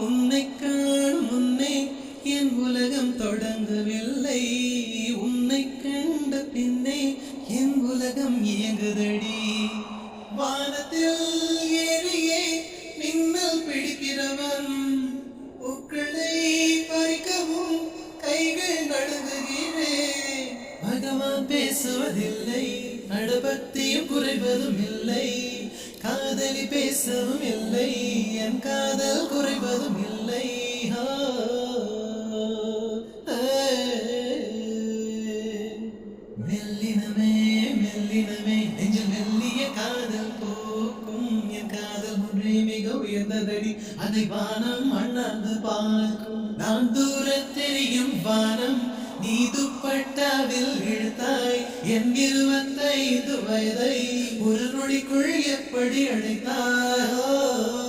உன்னை காணும் முன்னே என் உலகம் தொடங்கவில்லை. உன்னை கண்ட பின்னே என் உலகம் இயங்குதடி. வானத்தில் ஏறியே மின்னல் பிடிக்கிறவன் பூக்களை பறிக்கவும் கைகள் நடுங்குகிறேன். பகவான் பேசுவதில்லை, நடபக்தியும் குறைவதும் இல்லை. காதலி பேசவும் இல்லை, என் காதல் குறைவதும் இல்லை. மெல்லினமே மெல்லினமே நெஞ்சில் மெல்லிய காதல் போக்கும். என் காதல் ஒன்றே மிக உயர்ந்ததடி, அதை வானம் அண்ணாந்து பார்க்கும். நான் தூர தெரியும் வானம், நீ துப்பட்டாவில் இழுத்தாய் என் 25 வயதை ஒரு நொடிக்குள் எப்படி அடைத்தாய்.